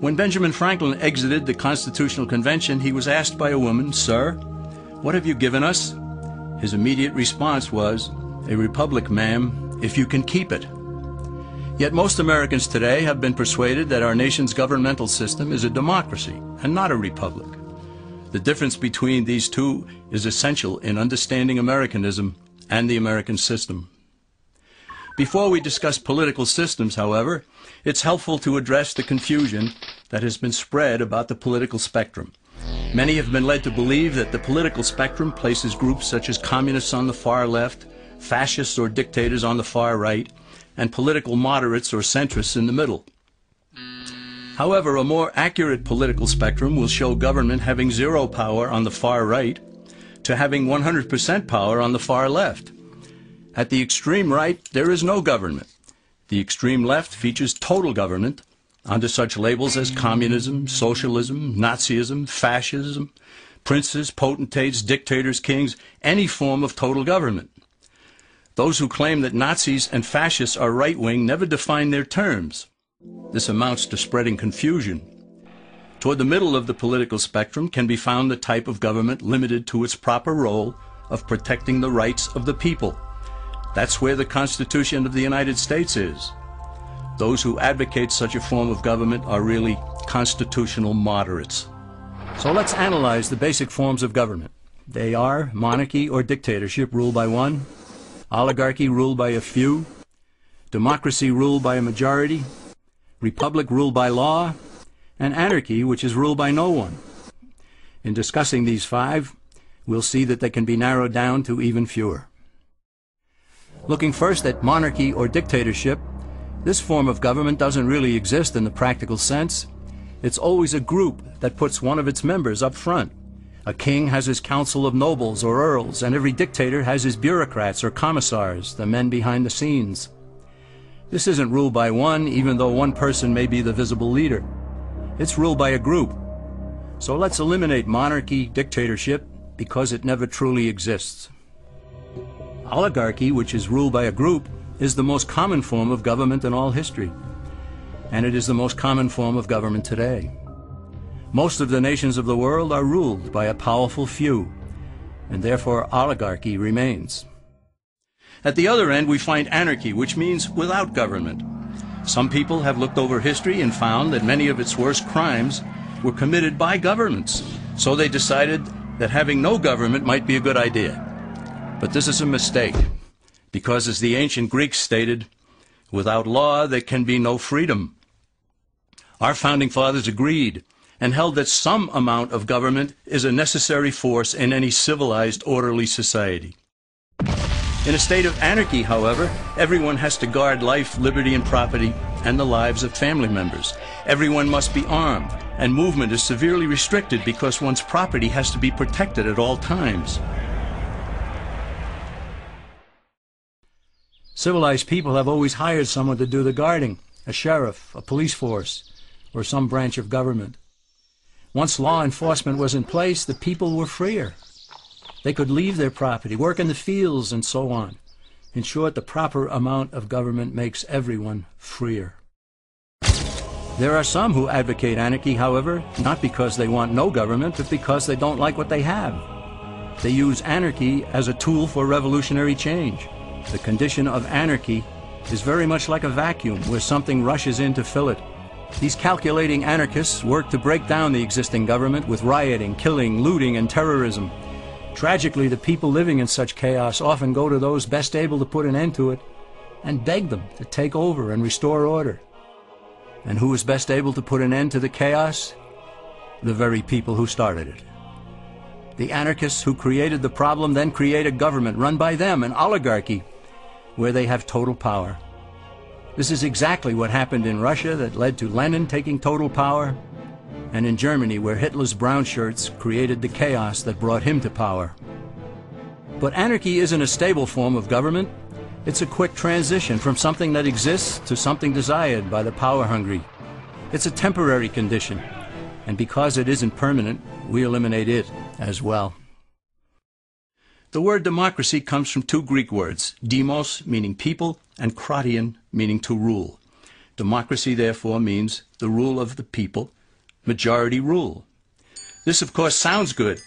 When Benjamin Franklin exited the Constitutional Convention, he was asked by a woman, "Sir, what have you given us?" His immediate response was, "A republic, ma'am, if you can keep it." Yet most Americans today have been persuaded that our nation's governmental system is a democracy and not a republic. The difference between these two is essential in understanding Americanism and the American system. Before we discuss political systems, however, it's helpful to address the confusion that has been spread about the political spectrum. Many have been led to believe that the political spectrum places groups such as communists on the far left, fascists or dictators on the far right, and political moderates or centrists in the middle. However, a more accurate political spectrum will show government having zero power on the far right to having 100% power on the far left. At the extreme right, there is no government. The extreme left features total government under such labels as communism, socialism, Nazism, fascism, princes, potentates, dictators, kings, any form of total government. Those who claim that Nazis and fascists are right-wing never define their terms. This amounts to spreading confusion. Toward the middle of the political spectrum can be found the type of government limited to its proper role of protecting the rights of the people. That's where the Constitution of the United States is. Those who advocate such a form of government are really constitutional moderates. So let's analyze the basic forms of government. They are monarchy or dictatorship ruled by one, oligarchy ruled by a few, democracy ruled by a majority, republic ruled by law, and anarchy, which is ruled by no one. In discussing these five, we'll see that they can be narrowed down to even fewer. Looking first at monarchy or dictatorship, this form of government doesn't really exist in the practical sense. It's always a group that puts one of its members up front. A king has his council of nobles or earls, and every dictator has his bureaucrats or commissars, the men behind the scenes. This isn't ruled by one, even though one person may be the visible leader. It's ruled by a group. So let's eliminate monarchy, dictatorship, because it never truly exists. Oligarchy, which is ruled by a group, is the most common form of government in all history. And it is the most common form of government today. Most of the nations of the world are ruled by a powerful few, and therefore oligarchy remains. At the other end, we find anarchy, which means without government. Some people have looked over history and found that many of its worst crimes were committed by governments, so they decided that having no government might be a good idea. But this is a mistake, because as the ancient Greeks stated, without law there can be no freedom. Our founding fathers agreed and held that some amount of government is a necessary force in any civilized, orderly society. In a state of anarchy, however, everyone has to guard life, liberty, and property, and the lives of family members. Everyone must be armed, and movement is severely restricted because one's property has to be protected at all times. Civilized people have always hired someone to do the guarding, a sheriff, a police force, or some branch of government. Once law enforcement was in place, the people were freer. They could leave their property, work in the fields, and so on. In short, the proper amount of government makes everyone freer. There are some who advocate anarchy, however, not because they want no government, but because they don't like what they have. They use anarchy as a tool for revolutionary change. The condition of anarchy is very much like a vacuum where something rushes in to fill it. These calculating anarchists work to break down the existing government with rioting, killing, looting, and terrorism. Tragically, the people living in such chaos often go to those best able to put an end to it and beg them to take over and restore order. And who is best able to put an end to the chaos? The very people who started it. The anarchists who created the problem then create a government run by them, an oligarchy, where they have total power. This is exactly what happened in Russia that led to Lenin taking total power, and in Germany where Hitler's brown shirts created the chaos that brought him to power. But anarchy isn't a stable form of government. It's a quick transition from something that exists to something desired by the power-hungry. It's a temporary condition, and because it isn't permanent, we eliminate it as well. The word democracy comes from two Greek words, demos, meaning people, and kratein, meaning to rule. Democracy, therefore, means the rule of the people, majority rule. This, of course, sounds good,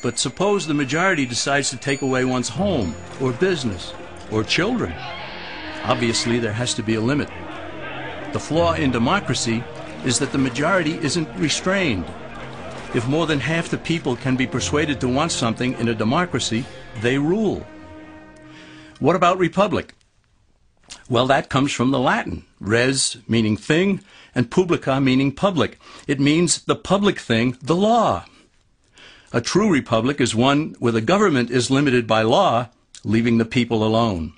but suppose the majority decides to take away one's home, or business, or children. Obviously, there has to be a limit. The flaw in democracy is that the majority isn't restrained. If more than half the people can be persuaded to want something in a democracy, they rule. What about republic? Well, that comes from the Latin, res meaning thing, and publica meaning public. It means the public thing, the law. A true republic is one where the government is limited by law, leaving the people alone.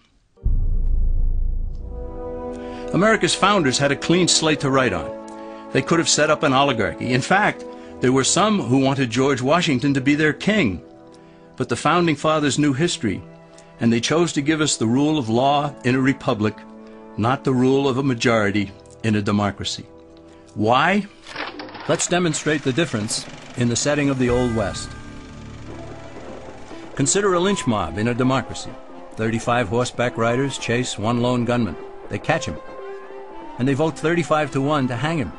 America's founders had a clean slate to write on. They could have set up an oligarchy. In fact, there were some who wanted George Washington to be their king. But the founding fathers knew history, and they chose to give us the rule of law in a republic, not the rule of a majority in a democracy. Why? Let's demonstrate the difference in the setting of the Old West. Consider a lynch mob in a democracy. 35 horseback riders chase one lone gunman. They catch him, and they vote 35-1 to hang him.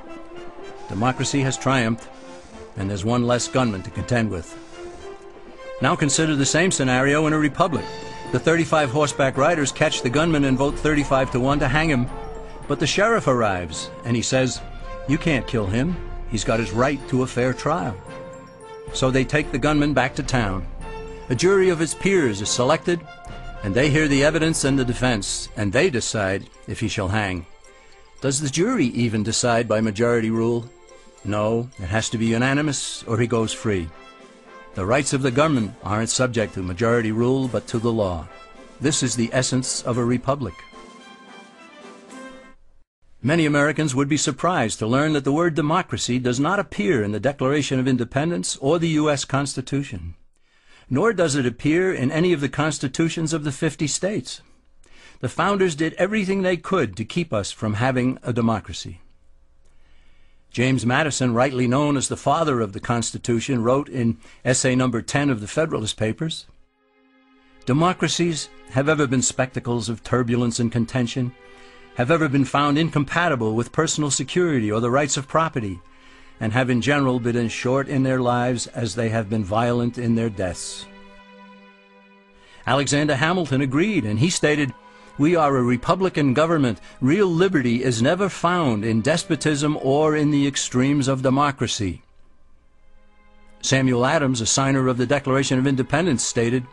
Democracy has triumphed, and there's one less gunman to contend with. Now consider the same scenario in a republic. The 35 horseback riders catch the gunman and vote 35-1 to hang him. But the sheriff arrives, and he says, "You can't kill him. He's got his right to a fair trial." So they take the gunman back to town. A jury of his peers is selected, and they hear the evidence and the defense, and they decide if he shall hang. Does the jury even decide by majority rule? No, it has to be unanimous, or he goes free. The rights of the government aren't subject to majority rule, but to the law. This is the essence of a republic. Many Americans would be surprised to learn that the word democracy does not appear in the Declaration of Independence or the U.S. Constitution, nor does it appear in any of the constitutions of the 50 states. The founders did everything they could to keep us from having a democracy. James Madison, rightly known as the father of the Constitution, wrote in essay number 10 of the Federalist Papers, "Democracies have ever been spectacles of turbulence and contention, have ever been found incompatible with personal security or the rights of property, and have in general been as short in their lives as they have been violent in their deaths." Alexander Hamilton agreed, and he stated, "We are a republican government. Real liberty is never found in despotism or in the extremes of democracy." Samuel Adams, a signer of the Declaration of Independence, stated,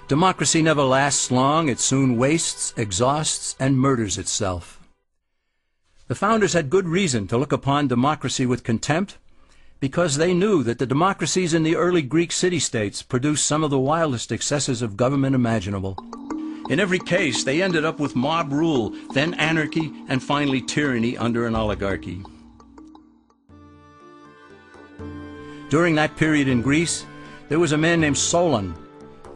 "Democracy never lasts long. It soon wastes, exhausts, and murders itself." The founders had good reason to look upon democracy with contempt, because they knew that the democracies in the early Greek city-states produced some of the wildest excesses of government imaginable. In every case, they ended up with mob rule, then anarchy, and finally tyranny under an oligarchy. During that period in Greece, there was a man named Solon,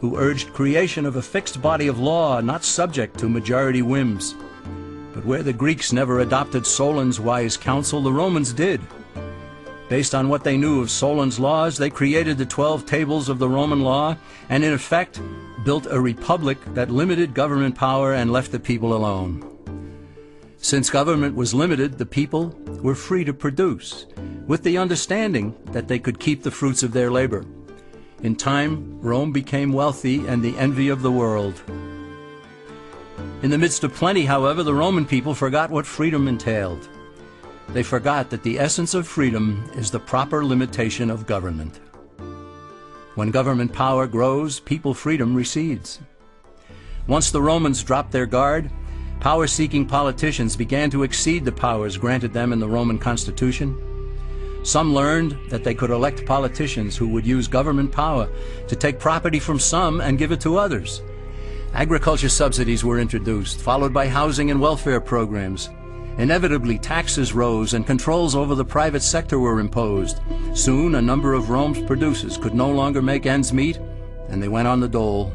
who urged creation of a fixed body of law not subject to majority whims. But where the Greeks never adopted Solon's wise counsel, the Romans did. Based on what they knew of Solon's laws, they created the 12 tables of the Roman law, and in effect built a republic that limited government power and left the people alone. Since government was limited, the people were free to produce, with the understanding that they could keep the fruits of their labor. In time, Rome became wealthy and the envy of the world. In the midst of plenty, however, the Roman people forgot what freedom entailed. They forgot that the essence of freedom is the proper limitation of government. When government power grows, people freedom recedes. Once the Romans dropped their guard, power-seeking politicians began to exceed the powers granted them in the Roman Constitution. Some learned that they could elect politicians who would use government power to take property from some and give it to others. Agriculture subsidies were introduced, followed by housing and welfare programs. Inevitably, taxes rose and controls over the private sector were imposed. Soon, a number of Rome's producers could no longer make ends meet, and they went on the dole.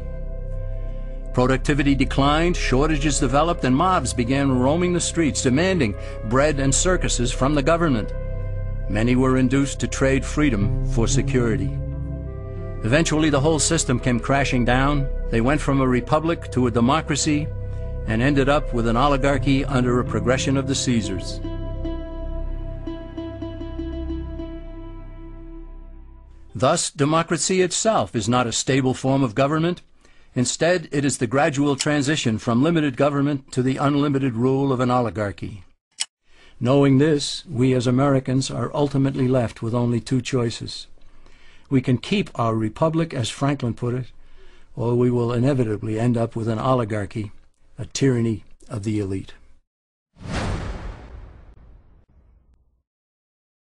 Productivity declined, shortages developed, and mobs began roaming the streets, demanding bread and circuses from the government. Many were induced to trade freedom for security. Eventually, the whole system came crashing down. They went from a republic to a democracy, and ended up with an oligarchy under a progression of the Caesars. Thus, democracy itself is not a stable form of government. Instead, it is the gradual transition from limited government to the unlimited rule of an oligarchy. Knowing this, we as Americans are ultimately left with only two choices. We can keep our republic, as Franklin put it, or we will inevitably end up with an oligarchy, a tyranny of the elite.